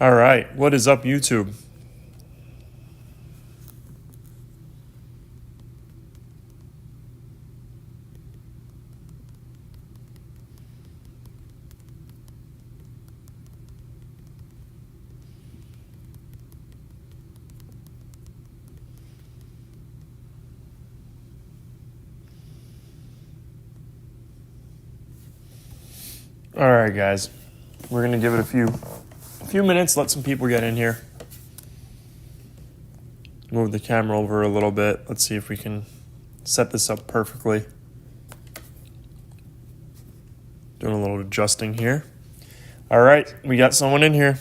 All right, what is up, YouTube? All right, guys, we're gonna give it a few minutes, let some people get in here. Move the camera over a little bit. Let's see if we can set this up perfectly. Doing a little adjusting here. All right, we got someone in here.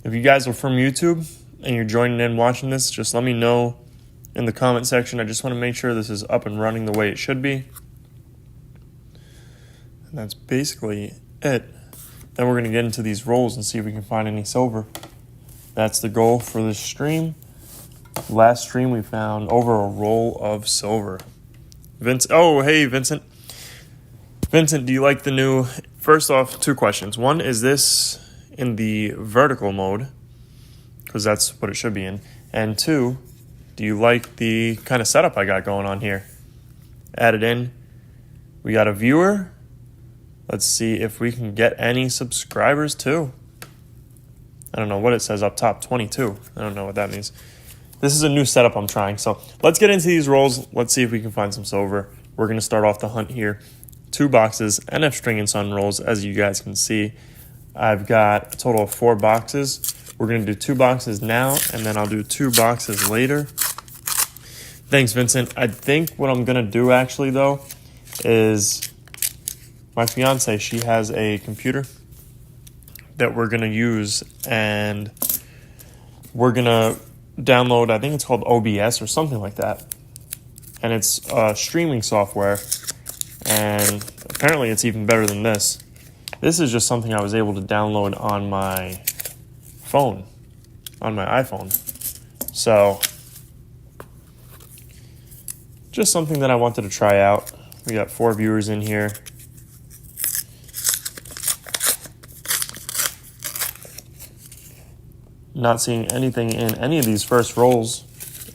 If you guys are from YouTube and you're joining in watching this, just let me know in the comment section. I just want to make sure this is up and running the way it should be. And that's basically it. Then we're going to get into these rolls and see if we can find any silver. That's the goal for this stream. Last stream we found over a roll of silver. Oh, hey, Vincent. Vincent, do you like the new... First off, two questions. One, is this in the vertical mode? Because that's what it should be in. And two, do you like the kind of setup I got going on here? Added in. We got a viewer. Let's see if we can get any subscribers too. I don't know what it says up top, 22. I don't know what that means. This is a new setup I'm trying. So let's get into these rolls. Let's see if we can find some silver. We're going to start off the hunt here. 2 boxes, NF String and Sun rolls, as you guys can see. I've got a total of 4 boxes. We're going to do 2 boxes now, and then I'll do 2 boxes later. Thanks, Vincent. I think what I'm going to do actually, though, is my fiance, she has a computer that we're going to use, and we're going to download, I think it's called OBS or something like that. And it's streaming software, and apparently it's even better than this. This is just something I was able to download on my phone, on my iPhone. So, just something that I wanted to try out. We got 4 viewers in here. Not seeing anything in any of these first rolls.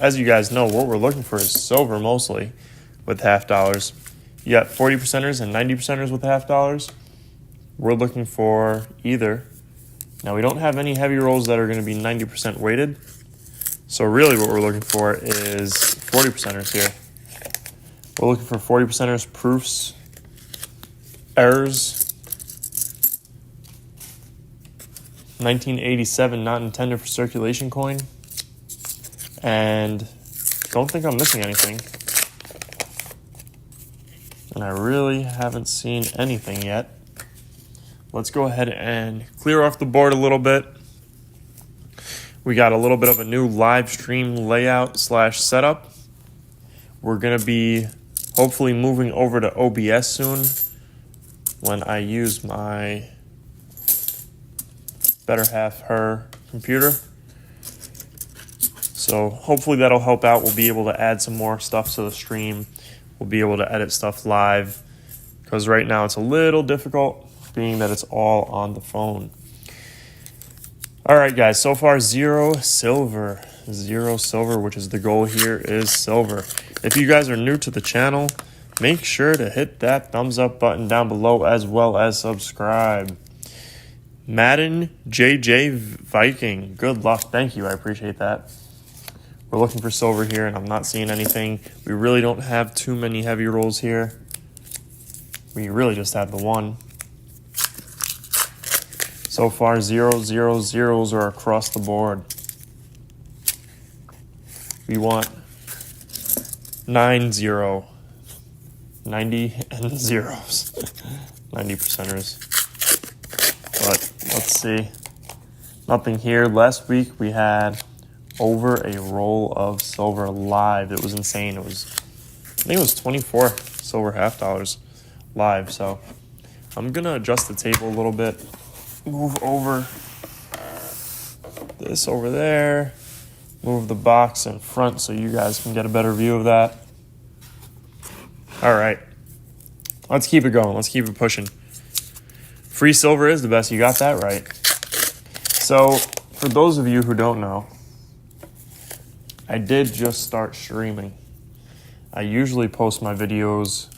As you guys know, what we're looking for is silver mostly with half dollars. You got 40 percenters and 90 percenters with half dollars. We're looking for either. Now, we don't have any heavy rolls that are going to be 90% weighted. So really what we're looking for is 40 percenters here. We're looking for 40 percenters, proofs, errors. 1987 not intended for circulation coin. And don't think I'm missing anything. And I really haven't seen anything yet. Let's go ahead and clear off the board a little bit. We got a little bit of a new live stream layout / setup. We're going to be hopefully moving over to OBS soon when I use my better half, her computer. So hopefully that'll help out. We'll be able to add some more stuff to the stream. We'll be able to edit stuff live, because right now it's a little difficult being that it's all on the phone. All right, guys, so far 0 silver. 0 silver, which is the goal here, is silver. If you guys are new to the channel, make sure to hit that thumbs up button down below as well as subscribe. Madden JJ Viking, good luck. Thank you, I appreciate that. We're looking for silver here, and I'm not seeing anything. We really don't have too many heavy rolls here. We really just have the 1. So far, 0, 0, zeros are across the board. We want 9, 0, 90 and zeros. 90 percenters. But let's see. Nothing here. Last week we had over a roll of silver live. It was insane. I think it was 24 silver half dollars live. So I'm going to adjust the table a little bit. Move over this over there. Move the box in front so you guys can get a better view of that. All right. Let's keep it going. Let's keep it pushing. Free silver is the best. You got that right. So, for those of you who don't know, I did just start streaming. I usually post my videos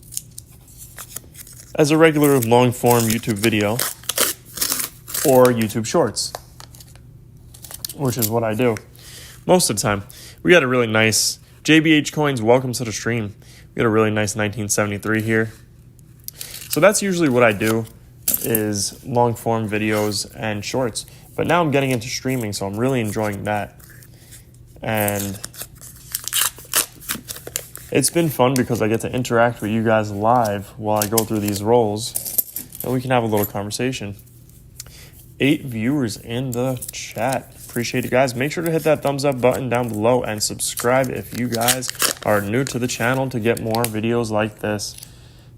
as a regular long-form YouTube video or YouTube Shorts, which is what I do most of the time. We got a really nice JBH Coins, welcome to the stream. We got a really nice 1973 here. So that's usually what I do, is long-form videos and shorts. But now I'm getting into streaming, so I'm really enjoying that. And it's been fun because I get to interact with you guys live while I go through these rolls, and we can have a little conversation. 8 viewers in the chat. Appreciate it, guys. Make sure to hit that thumbs up button down below and subscribe if you guys are new to the channel to get more videos like this.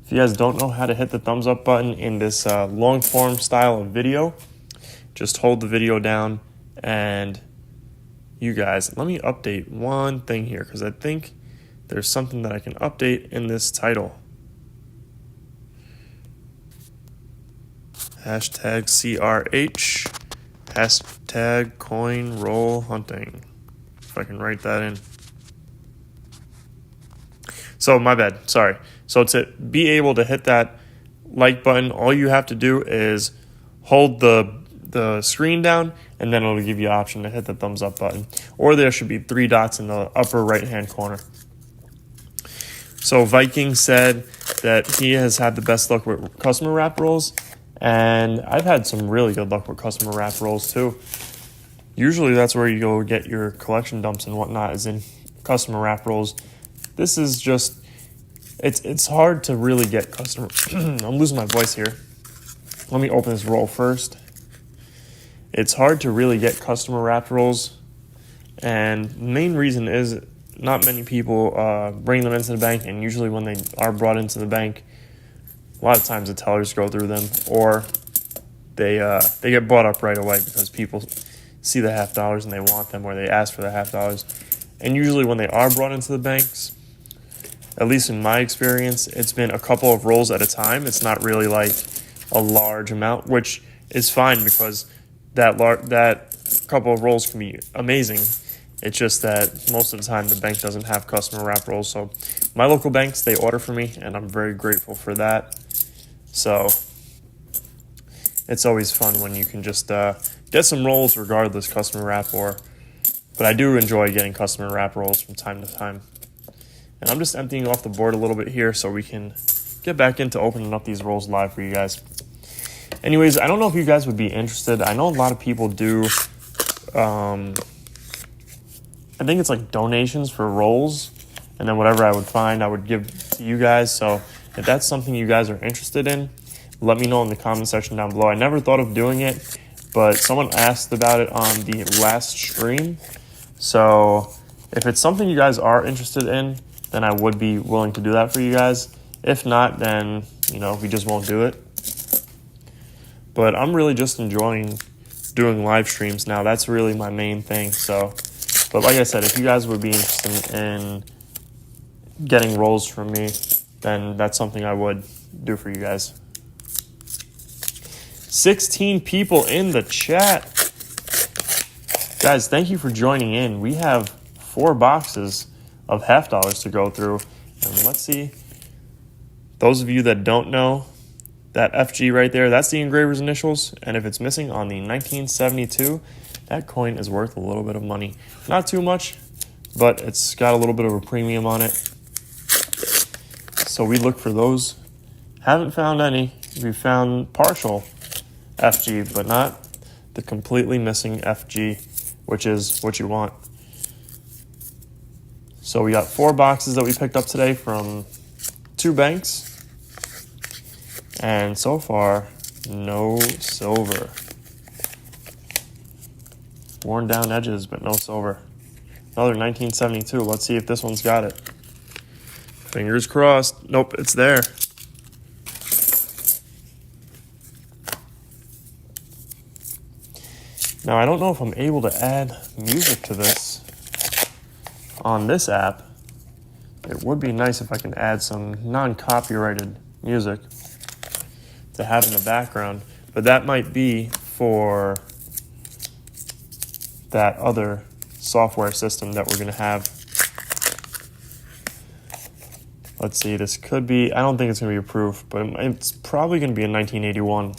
If you guys don't know how to hit the thumbs up button in this long form style of video, just hold the video down. And you guys, let me update one thing here, because I think there's something that I can update in this title. Hashtag CRH, hashtag coin roll hunting. If I can write that in. So my bad, sorry. So to be able to hit that like button, all you have to do is hold the screen down, and then it'll give you an option to hit the thumbs up button. Or there should be 3 dots in the upper right hand corner. So Viking said that he has had the best luck with customer wrap rolls, and I've had some really good luck with customer wrap rolls too. Usually that's where you go get your collection dumps and whatnot, is in customer wrap rolls. This is just, it's hard to really get customer, I'm losing my voice here. Let me open this roll first. It's hard to really get customer wrap rolls, and the main reason is not many people bring them into the bank, and usually when they are brought into the bank, a lot of times the tellers go through them, or they get bought up right away because people see the $50 and they want them, or they ask for the $50. And usually when they are brought into the banks, at least in my experience, it's been a couple of rolls at a time. It's not really like a large amount, which is fine because that couple of rolls can be amazing. It's just that most of the time the bank doesn't have customer wrap rolls. So my local banks, they order for me, and I'm very grateful for that. So it's always fun when you can just get some rolls regardless, customer wrap but I do enjoy getting customer wrap rolls from time to time. And I'm just emptying off the board a little bit here so we can get back into opening up these rolls live for you guys. Anyways, I don't know if you guys would be interested. I know a lot of people do, I think it's like donations for rolls, and then whatever I would find, I would give to you guys. So if that's something you guys are interested in, let me know in the comment section down below. I never thought of doing it, but someone asked about it on the last stream. So if it's something you guys are interested in, then I would be willing to do that for you guys. If not, then, we just won't do it. But I'm really just enjoying doing live streams now. That's really my main thing. So, but like I said, if you guys would be interested in getting rolls from me, then that's something I would do for you guys. 16 people in the chat. Guys, thank you for joining in. We have 4 boxes of $50 to go through. And let's see. Those of you that don't know, that FG right there, that's the engraver's initials. And if it's missing on the 1972, that coin is worth a little bit of money. Not too much, but it's got a little bit of a premium on it. So we look for those. Haven't found any. We found partial FG, but not the completely missing FG, which is what you want. So we got 4 boxes that we picked up today from 2 banks. And so far, no silver. Worn down edges, but no silver. Another 1972. Let's see if this one's got it. Fingers crossed. Nope, it's there. Now, I don't know if I'm able to add music to this on this app. It would be nice if I can add some non-copyrighted music to have in the background. but that might be for that other software system that we're going to have. Let's see, this could be, I don't think it's going to be approved, but it's probably going to be a 1981.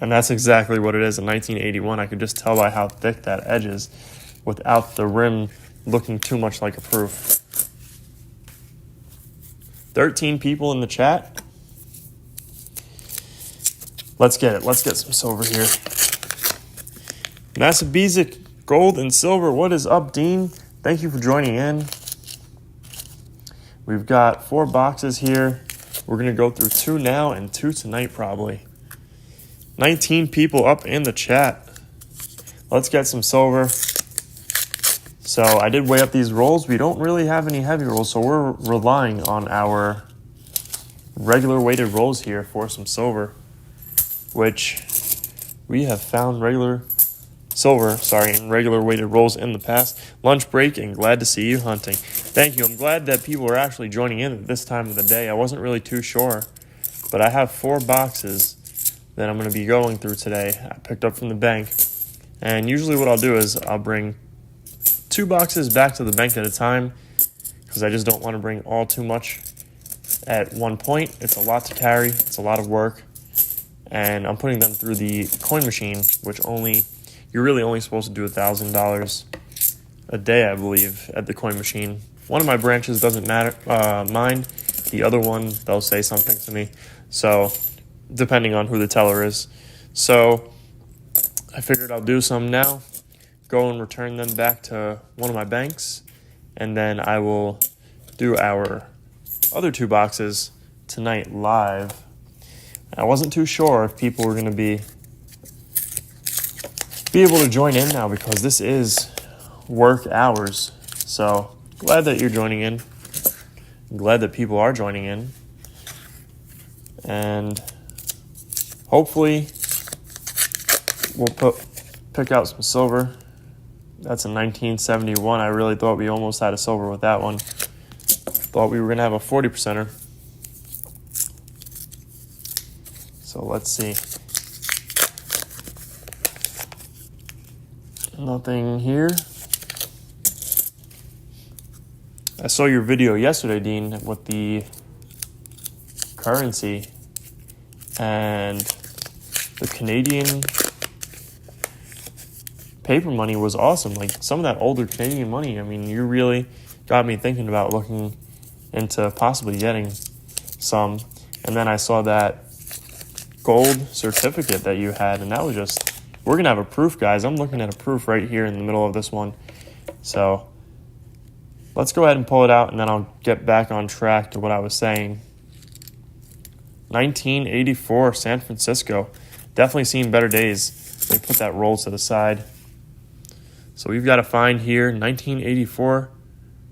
And that's exactly what it is, a 1981. I could just tell by how thick that edge is without the rim looking too much like a proof. 13 people in the chat. Let's get it. Let's get some silver here. Masabizic, gold and silver. What is up, Dean? Thank you for joining in. We've got 4 boxes here. We're going to go through 2 now and 2 tonight probably. 19 people up in the chat. Let's get some silver. So I did weigh up these rolls. We don't really have any heavy rolls, so we're relying on our regular weighted rolls here for some silver, which we have found regular weighted rolls in the past. Lunch break and glad to see you hunting. Thank you. I'm glad that people are actually joining in at this time of the day. I wasn't really too sure, but I have 4 boxes that I'm going to be going through today. I picked up from the bank, and usually what I'll do is I'll bring 2 boxes back to the bank at a time because I just don't want to bring all too much at one point. It's a lot to carry. It's a lot of work, and I'm putting them through the coin machine, which you're really only supposed to do $1,000 a day, I believe, at the coin machine. One of my branches doesn't mind. The other one, they'll say something to me. So, depending on who the teller is. So, I figured I'll do some now, go and return them back to one of my banks, and then I will do our other 2 boxes tonight live. I wasn't too sure if people were going to be able to join in now because this is work hours. So, glad that you're joining in. I'm glad that people are joining in. And hopefully we'll pick out some silver. That's a 1971. I really thought we almost had a silver with that one. Thought we were going to have a 40%er. So let's see. Nothing here. I saw your video yesterday, Dean, with the currency and the Canadian paper money was awesome. Like some of that older Canadian money, I mean, you really got me thinking about looking into possibly getting some. And then I saw that gold certificate that you had, and that was just, we're going to have a proof, guys. I'm looking at a proof right here in the middle of this one. So let's go ahead and pull it out, and then I'll get back on track to what I was saying. 1984, San Francisco. Definitely seen better days. Let me put that roll to the side. So we've got to find here 1984,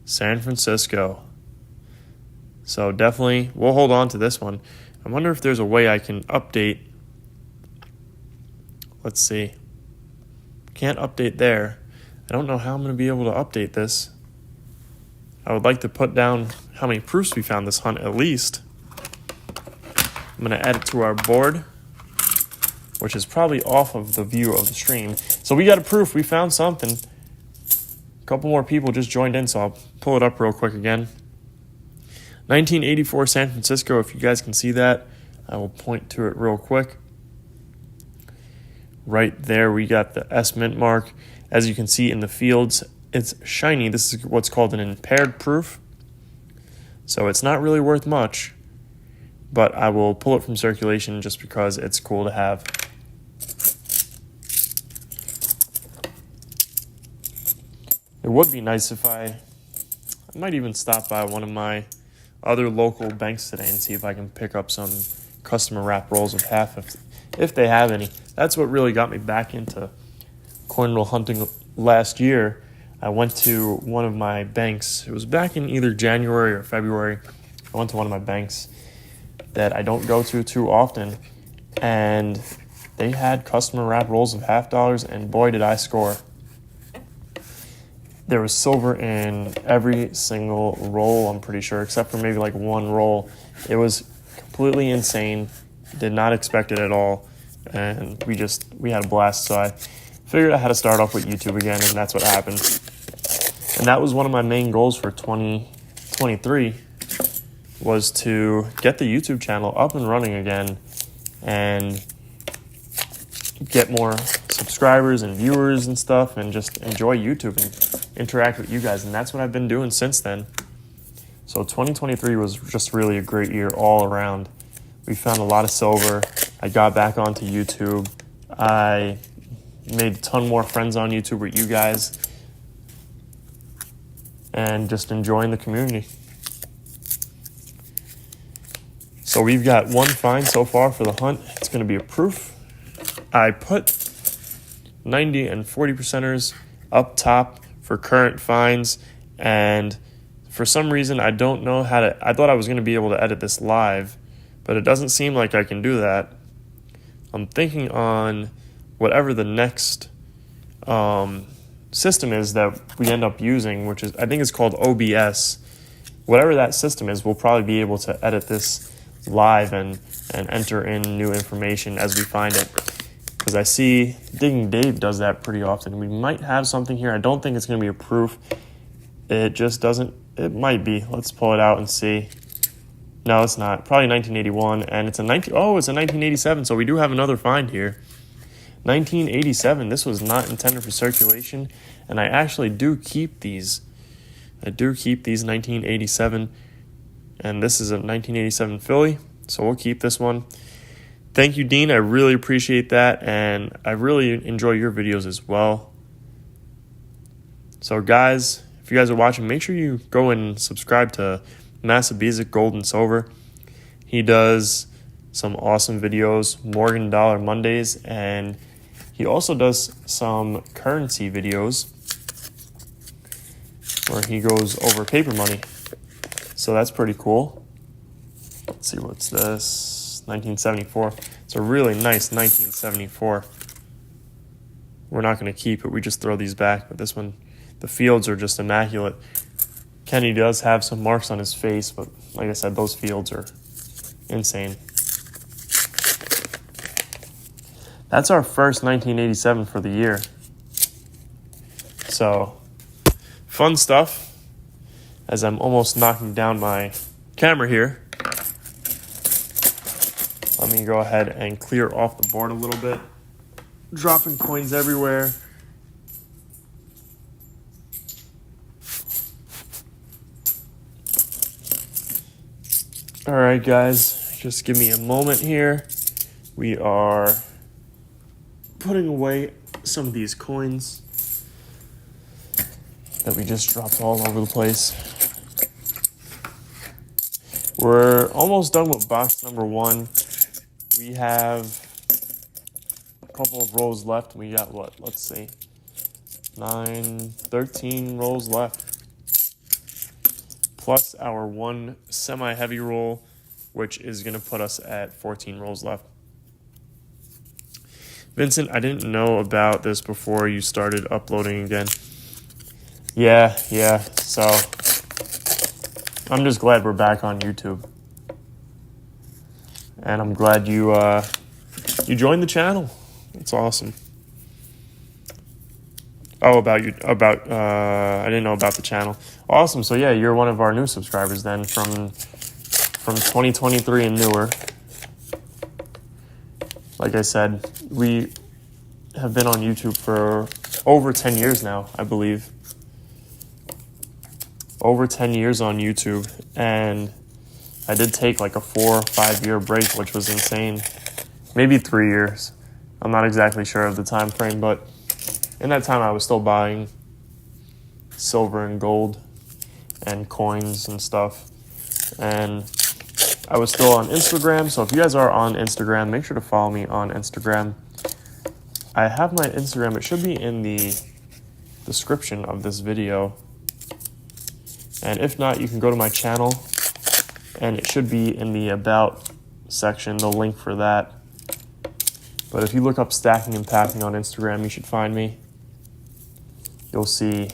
San Francisco. So definitely, we'll hold on to this one. I wonder if there's a way I can update. Let's see. Can't update there. I don't know how I'm going to be able to update this. I would like to put down how many proofs we found this hunt at least. I'm going to add it to our board, which is probably off of the view of the stream. So we got a proof. We found something. A couple more people just joined in, so I'll pull it up real quick again. 1984 San Francisco, if you guys can see that, I will point to it real quick. Right there, we got the S mint mark. As you can see in the fields, it's shiny. This is what's called an impaired proof. So it's not really worth much, but I will pull it from circulation just because it's cool to have. It would be nice if I might even stop by one of my other local banks today and see if I can pick up some customer wrap rolls of half if they have any. That's what really got me back into coin roll hunting last year. I went to one of my banks. It was back in either January or February. I went to one of my banks that I don't go to too often, and they had customer wrap rolls of $50, and boy did I score. There was silver in every single roll, I'm pretty sure, except for maybe like one roll. It was completely insane. Did not expect it at all. and we had a blast. So I figured I had to start off with YouTube again, and that's what happened. And that was one of my main goals for 2023, was to get the YouTube channel up and running again and get more subscribers and viewers and stuff, and just enjoy YouTube and interact with you guys. And that's what I've been doing since then. So 2023 was just really a great year all around. We found a lot of silver. I got back onto YouTube. I made a ton more friends on YouTube with you guys, and just enjoying the community. So we've got one find so far for the hunt. It's going to be a proof. I put 90 and 40%ers up top for current finds, and for some reason I don't know how to, I thought I was going to be able to edit this live, but it doesn't seem like I can do that. I'm thinking on whatever the next system is that we end up using, which is, I think it's called OBS. Whatever that system is, we'll probably be able to edit this live and enter in new information as we find it. Because I see Digging Dave does that pretty often. We might have something here. I don't think it's going to be a proof. It just doesn't, it might be. Let's pull it out and see. No, it's not. Probably 1981, and it's a 1987, so we do have another find here. 1987, this was not intended for circulation, and I actually do keep these. I do keep these 1987, and this is a 1987 filly, so we'll keep this one. Thank you, Dean. I really appreciate that, and I really enjoy your videos as well. So guys, if you guys are watching, make sure you go and subscribe to Massive Bezic Gold and Silver. He does some awesome videos, Morgan Dollar Mondays, and he also does some currency videos where he goes over paper money. So that's pretty cool. Let's see, what's this? 1974. It's a really nice 1974. We're not going to keep it. We just throw these back. But this one, the fields are just immaculate. Kenny does have some marks on his face, but like I said, those fields are insane. That's our first 1987 for the year. So, fun stuff. As I'm almost knocking down my camera here, let me go ahead and clear off the board a little bit. Dropping coins everywhere. All right, guys, just give me a moment here. We are putting away some of these coins that we just dropped all over the place. We're almost done with box number 1. We have a couple of rolls left. We got what? Let's see. 13 rolls left. Plus our one semi-heavy roll, which is going to put us at 14 rolls left. Vincent, I didn't know about this before you started uploading again. Yeah, so I'm just glad we're back on YouTube. And I'm glad you joined the channel. It's awesome. Oh, I didn't know about the channel. Awesome. So yeah, you're one of our new subscribers then from 2023 and newer. Like I said, we have been on YouTube for over 10 years now, I believe. Over 10 years on YouTube, and I did take like a 4 or 5 year break, which was insane. Maybe 3 years. I'm not exactly sure of the time frame, but in that time I was still buying silver and gold and coins and stuff. And I was still on Instagram, so if you guys are on Instagram, make sure to follow me on Instagram. I have my Instagram. It should be in the description of this video. And if not, you can go to my channel, and it should be in the About section, the link for that. But if you look up Stackingnpacking on Instagram, you should find me. You'll see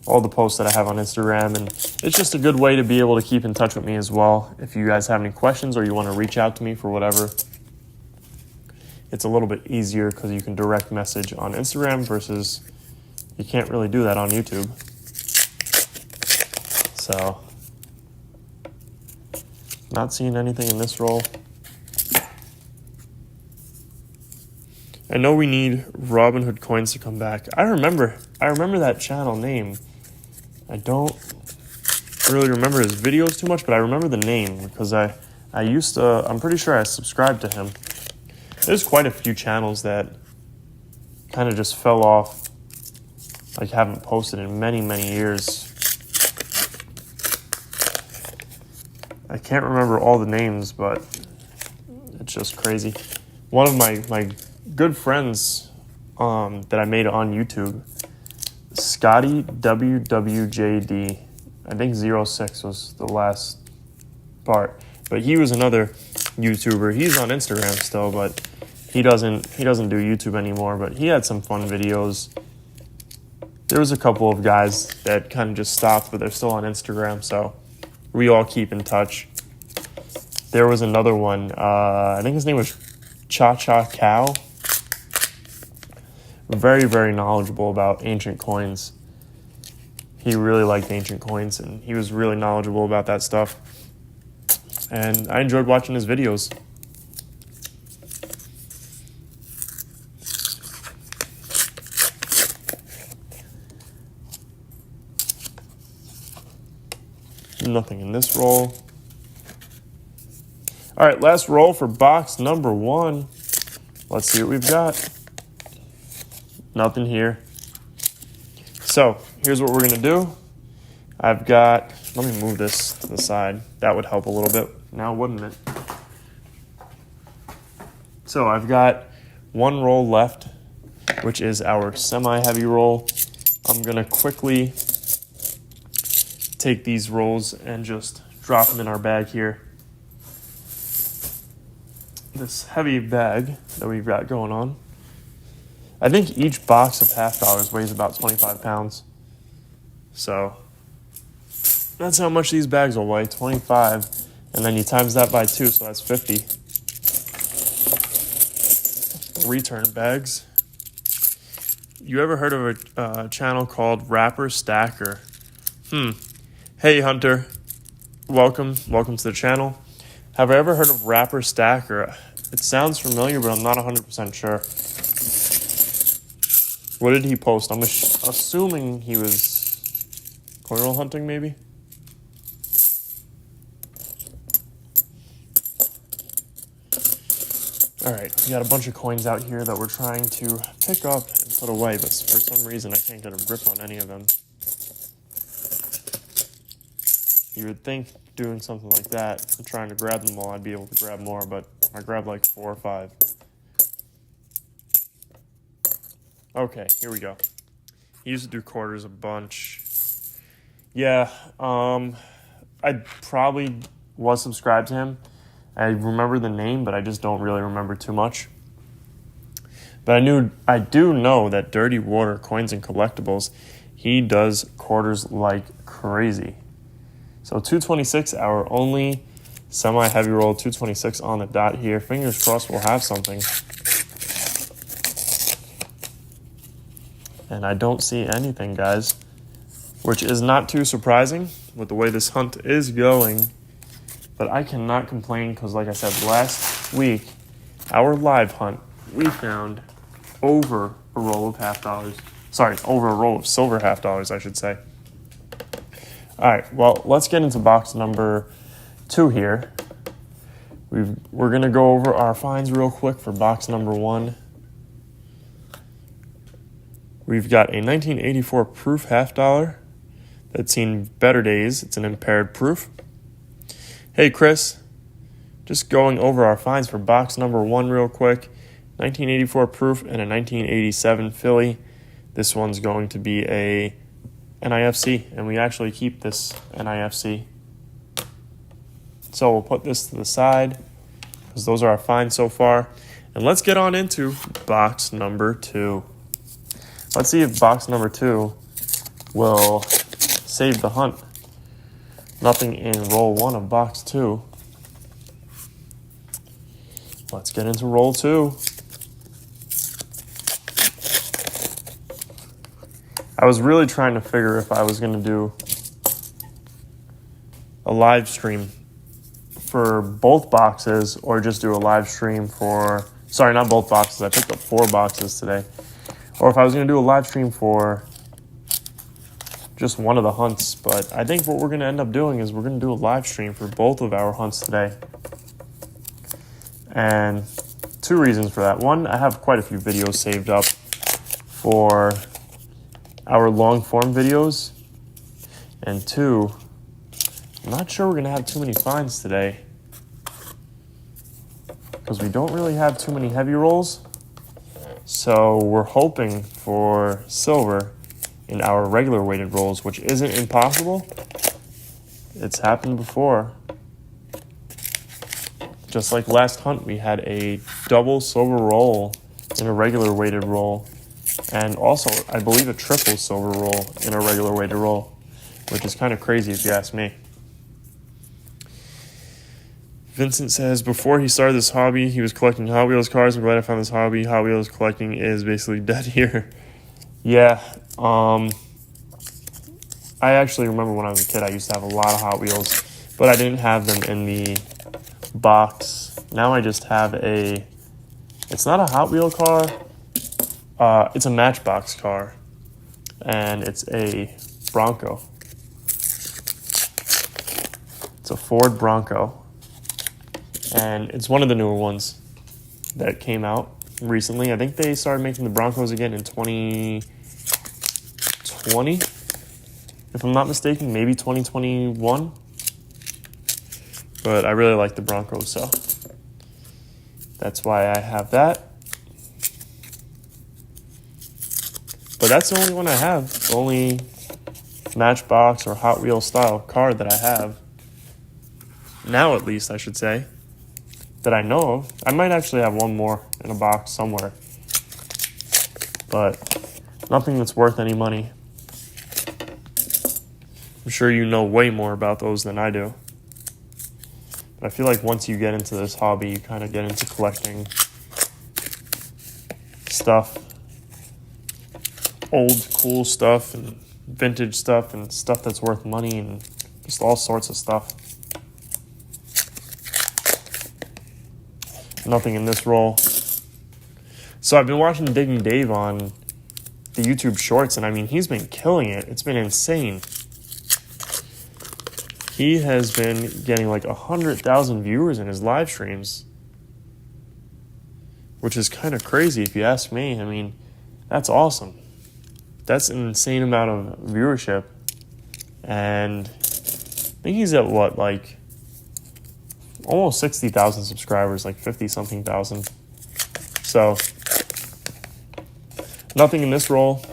all the posts that I have on Instagram, and it's just a good way to be able to keep in touch with me as well. If you guys have any questions or you want to reach out to me for whatever, it's a little bit easier because you can direct message on Instagram versus you can't really do that on YouTube. So, not seeing anything in this roll. I know we need Robinhood coins to come back. I remember that channel name. I don't really remember his videos too much, but I remember the name because I'm pretty sure I subscribed to him. There's quite a few channels that kind of just fell off, like haven't posted in many, many years. I can't remember all the names, but it's just crazy. One of my good friends that I made on YouTube, Scotty WWJD, I think 06 was the last part, but he was another YouTuber. He's on Instagram still, but he doesn't do YouTube anymore, but he had some fun videos. There was a couple of guys that kind of just stopped, but they're still on Instagram, so we all keep in touch. There was another one, I think his name was Cha Cha Cow. Very, very knowledgeable about ancient coins. He really liked ancient coins, and he was really knowledgeable about that stuff. And I enjoyed watching his videos. Nothing in this roll. All right, last roll for box number 1. Let's see what we've got. Nothing here. So here's what we're going to do. I've got, let me move this to the side. That would help a little bit now, wouldn't it? So I've got one roll left, which is our semi-heavy roll. I'm going to quickly take these rolls and just drop them in our bag here. This heavy bag that we've got going on. I think each box of $half weighs about 25 pounds. So that's how much these bags will weigh, 25. And then you times that by 2, so that's 50. Return bags. You ever heard of a channel called Rapper Stacker? Hey Hunter, welcome to the channel. Have I ever heard of Rapper Stacker? It sounds familiar, but I'm not 100% sure. What did he post? I'm assuming he was coin roll hunting, maybe? All right, we got a bunch of coins out here that we're trying to pick up and put away, but for some reason I can't get a grip on any of them. You would think doing something like that and trying to grab them all, I'd be able to grab more, but I grabbed like 4 or 5. Okay, here we go. He used to do quarters a bunch. Yeah, I probably was subscribed to him. I remember the name, but I just don't really remember too much. But I do know that Dirty Water Coins and Collectibles, he does quarters like crazy. So 226, our only semi-heavy roll, 226 on the dot here. Fingers crossed we'll have something. And I don't see anything, guys, which is not too surprising with the way this hunt is going. But I cannot complain because, like I said, last week, our live hunt, we found over a roll of $half. Sorry, over a roll of silver $half, I should say. All right, well, let's get into box number 2 here. We're going to go over our finds real quick for box number 1. We've got a 1984 proof $half that's seen better days. It's an impaired proof. Hey, Chris, just going over our finds for box number 1 real quick. 1984 proof and a 1987 Philly. This one's going to be a NIFC, and we actually keep this NIFC. So we'll put this to the side because those are our finds so far. And let's get on into box number 2. Let's see if box number 2 will save the hunt. Nothing in roll 1 of box 2. Let's get into roll 2. I was really trying to figure if I was going to do a live stream for both boxes or just do a live stream for, sorry, not both boxes. I picked up 4 boxes today. Or if I was going to do a live stream for just one of the hunts. But I think what we're going to end up doing is we're going to do a live stream for both of our hunts today. And 2 reasons for that. One, I have quite a few videos saved up for our long form videos. And 2, I'm not sure we're going to have too many finds today because we don't really have too many heavy rolls. So we're hoping for silver in our regular weighted rolls, which isn't impossible. It's happened before. Just like last hunt, we had a double silver roll in a regular weighted roll. And also, I believe a triple silver roll in a regular weighted roll, which is kind of crazy if you ask me. Vincent says, before he started this hobby, he was collecting Hot Wheels cars. I'm glad I found this hobby. Hot Wheels collecting is basically dead here. Yeah, I actually remember when I was a kid, I used to have a lot of Hot Wheels, but I didn't have them in the box. Now I just have it's not a Hot Wheel car, it's a Matchbox car, and it's a Bronco. It's a Ford Bronco. And it's one of the newer ones that came out recently. I think they started making the Broncos again in 2020, if I'm not mistaken, maybe 2021. But I really like the Broncos, so that's why I have that. But that's the only one I have. The only Matchbox or Hot Wheels style car that I have. Now, at least, I should say. That I know of. I might actually have one more in a box somewhere. But nothing that's worth any money. I'm sure you know way more about those than I do. But I feel like once you get into this hobby, you kind of get into collecting stuff. Old, cool stuff and vintage stuff and stuff that's worth money and just all sorts of stuff. Nothing in this roll. So I've been watching Digging Dave on the YouTube Shorts, and I mean, he's been killing it. It's been insane. He has been getting like 100,000 viewers in his live streams, which is kind of crazy if you ask me. I mean, that's awesome. That's an insane amount of viewership. And I think he's at what, like almost 60,000 subscribers, like 50-something thousand. So, nothing in this roll.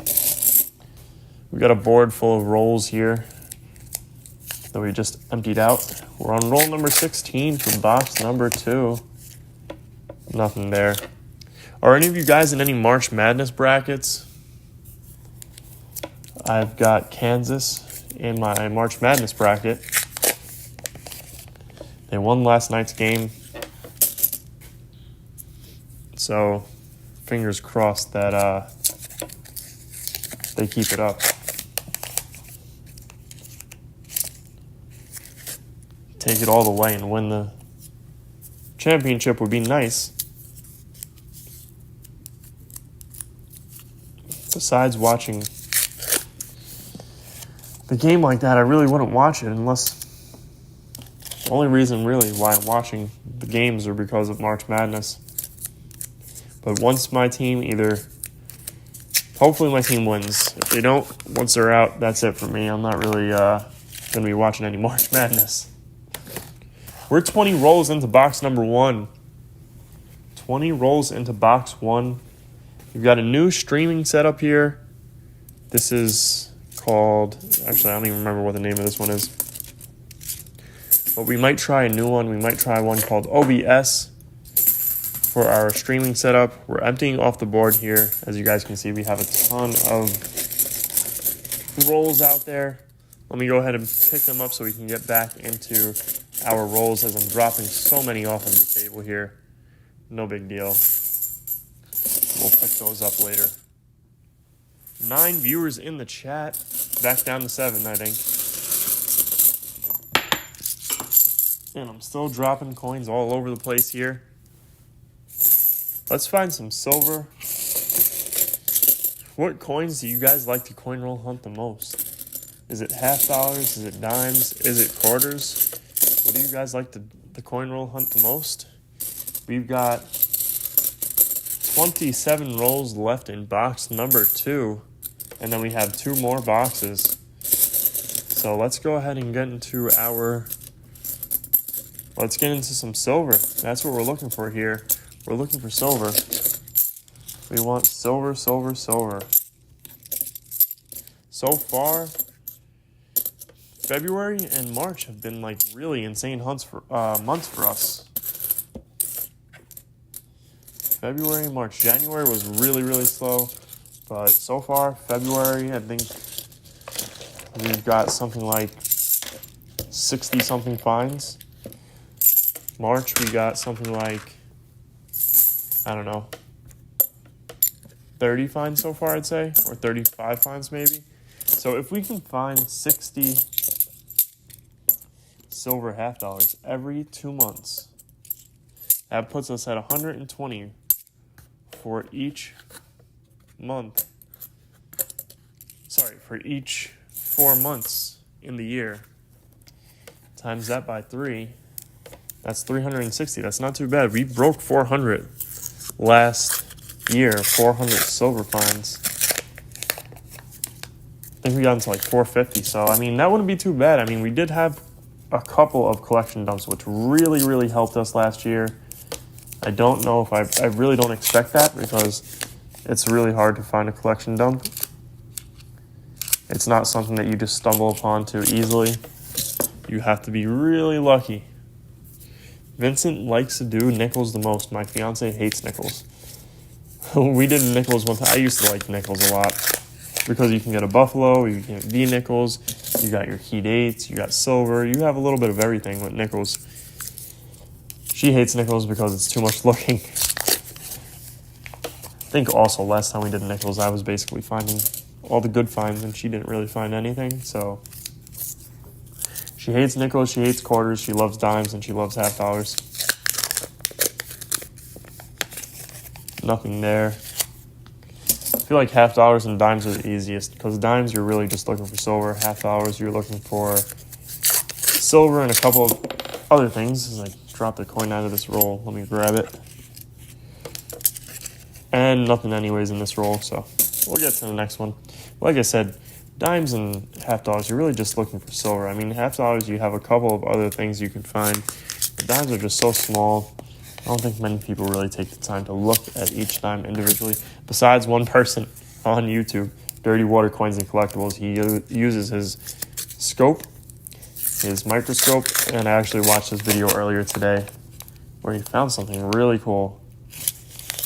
We've got a board full of rolls here that we just emptied out. We're on roll number 16 for box number 2. Nothing there. Are any of you guys in any March Madness brackets? I've got Kansas in my March Madness bracket. They won last night's game. So, fingers crossed that they keep it up. Take it all the way and win the championship would be nice. Besides watching the game like that, I really wouldn't watch it unless... The only reason really why I'm watching the games are because of March Madness. But once my team hopefully my team wins. If they don't, once they're out, that's it for me. I'm not really going to be watching any March Madness. We're 20 rolls into box number 1. 20 rolls into box 1. We've got a new streaming setup here. This is called, actually I don't even remember what the name of this one is. But we might try a new one. We might try one called OBS for our streaming setup. We're emptying off the board here. As you guys can see, we have a ton of rolls out there. Let me go ahead and pick them up so we can get back into our rolls as I'm dropping so many off on the table here. No big deal. We'll pick those up later. 9 viewers in the chat. Back down to 7, I think. And I'm still dropping coins all over the place here. Let's find some silver. What coins do you guys like to coin roll hunt the most? Is it half dollars? Is it dimes? Is it quarters? What do you guys like to the coin roll hunt the most? We've got 27 rolls left in box number 2. And then we have 2 more boxes. So let's go ahead and get into let's get into some silver. That's what we're looking for here. We're looking for silver. We want silver, silver, silver. So far, February and March have been like really insane months for us. February and March. January was really, really slow. But so far, February, I think we've got something like 60-something finds. March, we got something like, I don't know, 30 finds so far, I'd say, or 35 finds maybe. So if we can find 60 silver half dollars every 2 months, that puts us at 120 for each month. Sorry, for each 4 months in the year. Times that by 3. That's 360. That's not too bad. We broke 400 last year. 400 silver finds. I think we got into like 450. So, I mean, that wouldn't be too bad. I mean, we did have a couple of collection dumps, which really, really helped us last year. I don't know if I really don't expect that because it's really hard to find a collection dump. It's not something that you just stumble upon too easily. You have to be really lucky. Vincent likes to do nickels the most. My fiance hates nickels. We did nickels one time. I used to like nickels a lot because you can get a buffalo, you can get V-nickels, you got your heat 8s, you got silver, you have a little bit of everything with nickels. She hates nickels because it's too much looking. I think also last time we did nickels, I was basically finding all the good finds and she didn't really find anything, so she hates nickels, she hates quarters, she loves dimes, and she loves half dollars. Nothing there. I feel like half dollars and dimes are the easiest because dimes you're really just looking for silver. Half dollars you're looking for silver and a couple of other things. Like drop the coin out of this roll. Let me grab it. And nothing anyways in this roll, so we'll get to the next one. Like I said, dimes and half dollars, you're really just looking for silver. I mean, half dollars, you have a couple of other things you can find. The dimes are just so small. I don't think many people really take the time to look at each dime individually. Besides one person on YouTube, Dirty Water Coins and Collectibles, he uses his scope, his microscope, and I actually watched this video earlier today where he found something really cool.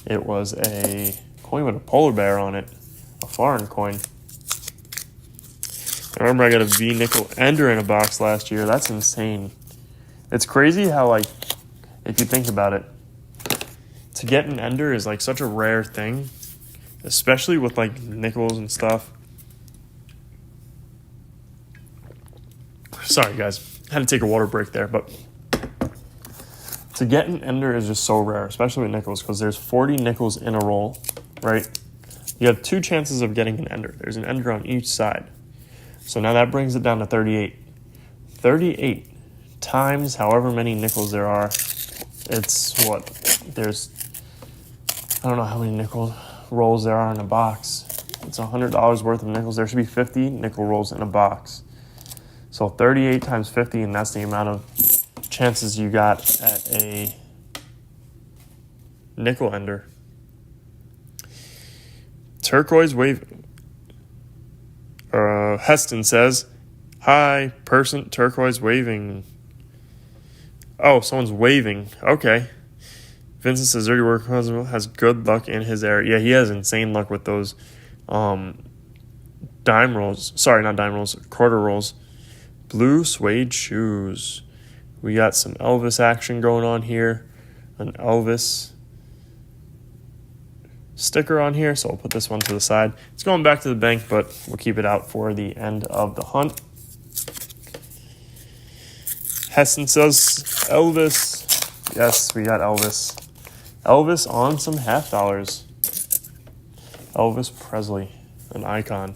It was a coin with a polar bear on it, a foreign coin. I remember I got a V-nickel ender in a box last year. That's insane. It's crazy how, like, if you think about it, to get an ender is, like, such a rare thing, especially with, like, nickels and stuff. Sorry, guys. Had to take a water break there, but to get an ender is just so rare, especially with nickels, because there's 40 nickels in a roll, right? You have 2 chances of getting an ender. There's an ender on each side. So now that brings it down to 38. 38 times however many nickels there are. It's what? There's, I don't know how many nickel rolls there are in a box. It's $100 worth of nickels. There should be 50 nickel rolls in a box. So 38 times 50, and that's the amount of chances you got at a nickel ender. Turquoise wave. Heston says, "Hi, person, turquoise waving." Oh, someone's waving. Okay. Vincent says, "Dirty Work has good luck in his area." Yeah, he has insane luck with those dime rolls. Sorry, not dime rolls, quarter rolls. Blue suede shoes. We got some Elvis action going on here. An Elvis sticker on here, so I'll put this one to the side. It's going back to the bank, but we'll keep it out for the end of the hunt. Heston says Elvis. Yes, we got Elvis. Elvis on some half dollars. Elvis Presley, an icon.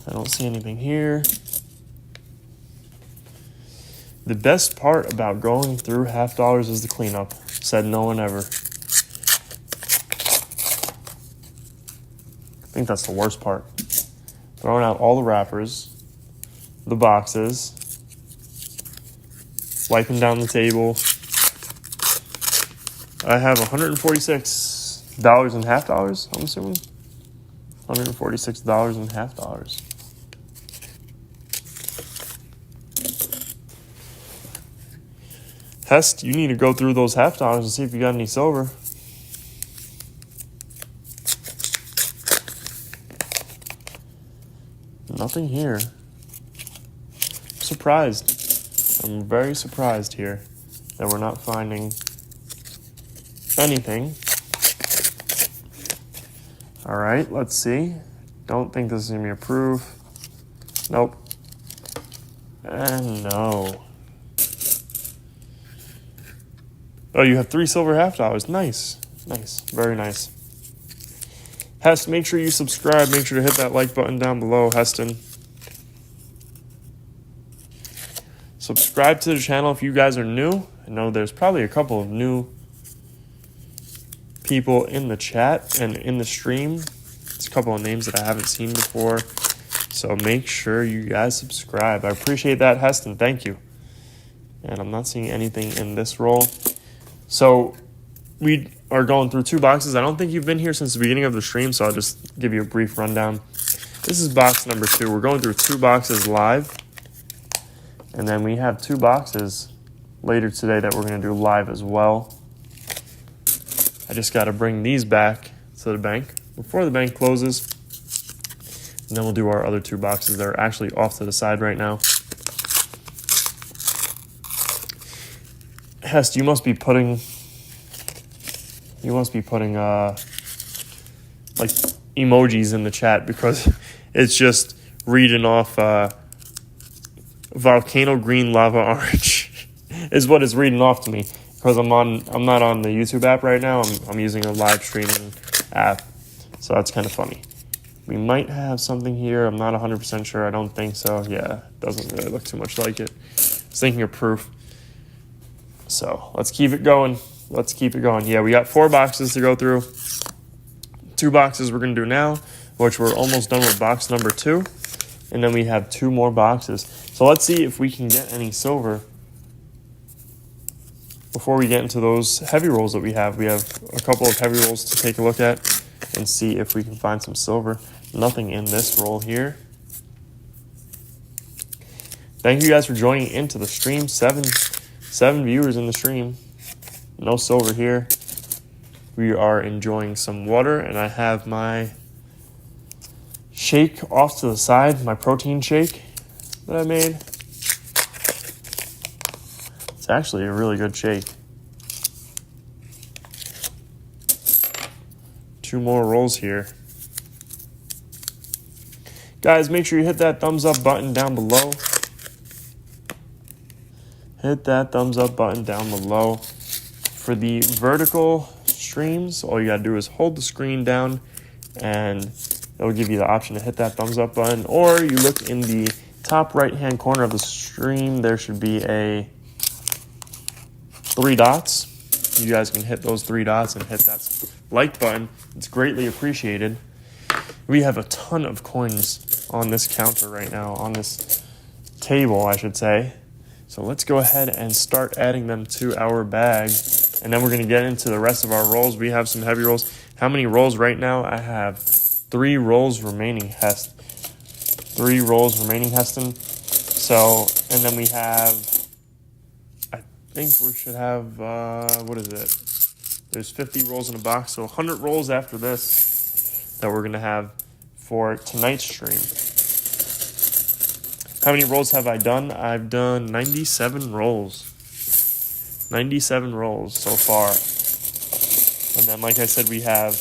I don't see anything here. The best part about going through half dollars is the cleanup, said no one ever. I think that's the worst part. Throwing out all the wrappers, the boxes, wiping down the table. I have $146 in half dollars, I'm assuming. $146 in half dollars. Hest, you need to go through those half dollars and see if you got any silver. Nothing here. I'm surprised. I'm very surprised here that we're not finding anything. All right, let's see. Don't think this is going to be approved. Nope. And no. Oh, you have 3 silver half dollars. Nice. Nice. Very nice. Hest, make sure you subscribe. Make sure to hit that like button down below, Heston. Subscribe to the channel if you guys are new. I know there's probably a couple of new people in the chat and in the stream. There's a couple of names that I haven't seen before. So make sure you guys subscribe. I appreciate that, Heston. Thank you. And I'm not seeing anything in this roll. So we are going through 2 boxes. I don't think you've been here since the beginning of the stream, so I'll just give you a brief rundown. This is box number 2. We're going through 2 boxes live. And then we have 2 boxes later today that we're going to do live as well. I just got to bring these back to the bank before the bank closes. And then we'll do our other 2 boxes that are actually off to the side right now. Hest, you must be putting like emojis in the chat because it's just reading off volcano green lava orange is what it's reading off to me because I'm not on the YouTube app right now. I'm using a live streaming app, so that's kind of funny. We might have something here. I'm not 100% sure. I don't think so. Yeah, it doesn't really look too much like it. I was thinking of proof. So let's keep it going. Let's keep it going. Yeah, we got 4 boxes to go through. 2 boxes we're going to do now, which we're almost done with box number 2. And then we have 2 more boxes. So let's see if we can get any silver before we get into those heavy rolls that we have. We have a couple of heavy rolls to take a look at and see if we can find some silver. Nothing in this roll here. Thank you guys for joining into the stream. 7 viewers in the stream. No silver here. We are enjoying some water, and I have my shake off to the side, my protein shake that I made. It's actually a really good shake. 2 more rolls here. Guys, make sure you hit that thumbs up button down below. Hit that thumbs up button down below. For the vertical streams, all you gotta do is hold the screen down and it'll give you the option to hit that thumbs up button, or you look in the top right hand corner of the stream. There should be a 3 dots. You guys can hit those 3 dots and hit that like button. It's greatly appreciated. We have a ton of coins on this counter right now, on this table I should say. So let's go ahead and start adding them to our bag. And then we're going to get into the rest of our rolls. We have some heavy rolls. How many rolls right now? I have 3 rolls remaining, Hest. 3 rolls remaining, Heston. So, and then we have, I think we should have, what is it? There's 50 rolls in a box, so 100 rolls after this that we're going to have for tonight's stream. How many rolls have I done? I've done 97 rolls. 97 rolls so far. And then, like I said, we have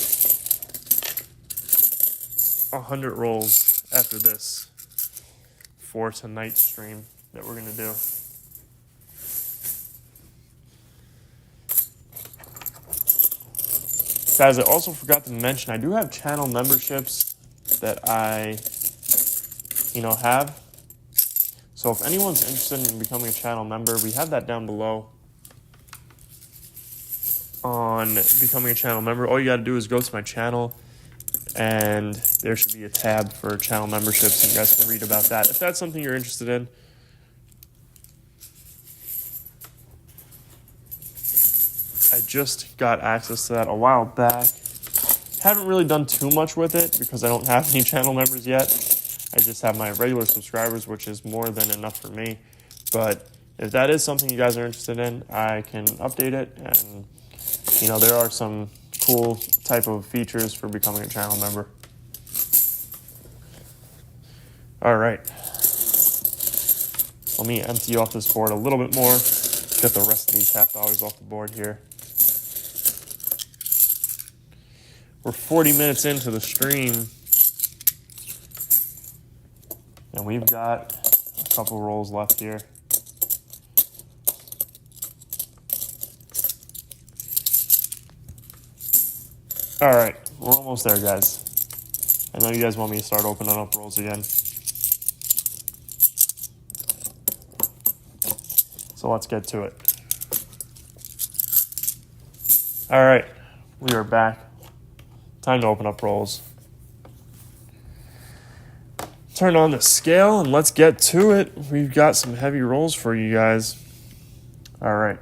100 rolls after this for tonight's stream that we're going to do. Guys, I also forgot to mention, I do have channel memberships that I, have. So if anyone's interested in becoming a channel member, we have that down below on becoming a channel member. All you got to do is go to my channel, and there should be a tab for channel memberships, and you guys can read about that if that's something you're interested in. I just got access to that a while back. Haven't really done too much with it because I don't have any channel members yet. I just have my regular subscribers, which is more than enough for me. But if that is something you guys are interested in, I can update it. And, there are some cool type of features for becoming a channel member. All right. Let me empty off this board a little bit more. Get the rest of these $half off the board here. We're 40 minutes into the stream, and we've got a couple rolls left here. All right, we're almost there, guys. I know you guys want me to start opening up rolls again. So let's get to it. All right, we are back. Time to open up rolls. Turn on the scale and let's get to it. We've got some heavy rolls for you guys. All right.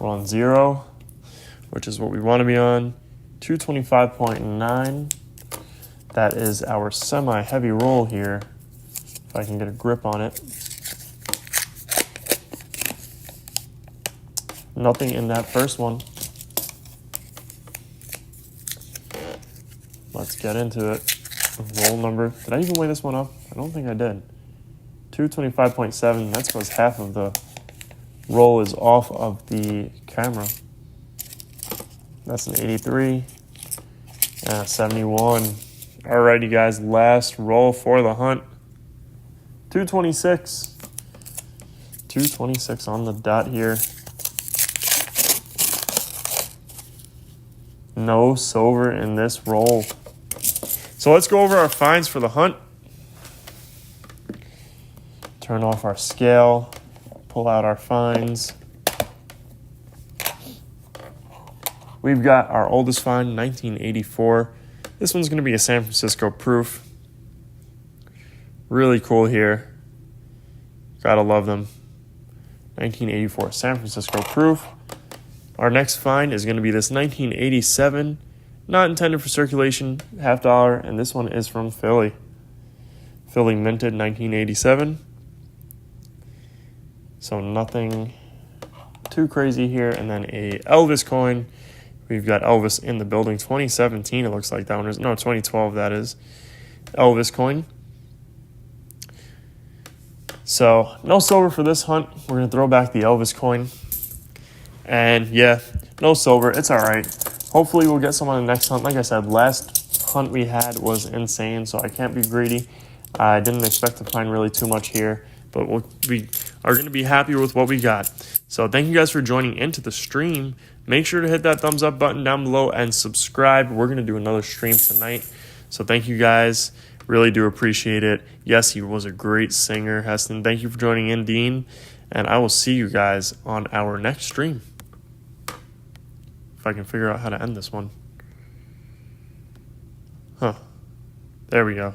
We're on 0, which is what we want to be on. 225.9. That is our semi-heavy roll here. If I can get a grip on it. Nothing in that first one. Let's get into it. Roll number. Did I even weigh this one up? I don't think I did. 225.7. That's because half of the roll is off of the camera. That's an 83. And a 71. Alrighty, guys. Last roll for the hunt. 226. 226 on the dot here. No silver in this roll. So let's go over our finds for the hunt. Turn off our scale. Pull out our finds. We've got our oldest find, 1984. This one's going to be a San Francisco proof. Really cool here. Gotta love them. 1984 San Francisco proof. Our next find is going to be this 1987, not intended for circulation, $50, and this one is from Philly. Philly minted 1987. So nothing too crazy here. And then a Elvis coin. We've got Elvis in the building. 2017, it looks like that one is. No, 2012, that is. Elvis coin. So no silver for this hunt. We're going to throw back the Elvis coin. And yeah, no silver. It's all right. Hopefully we'll get some on the next hunt. Like I said, last hunt we had was insane, so I can't be greedy. I didn't expect to find really too much here, but we are going to be happy with what we got. So thank you guys for joining into the stream. Make sure to hit that thumbs up button down below and subscribe. We're going to do another stream tonight. So thank you guys. Really do appreciate it. Yes, he was a great singer, Heston. Thank you for joining in, Dean. And I will see you guys on our next stream. If I can figure out how to end this one. There we go.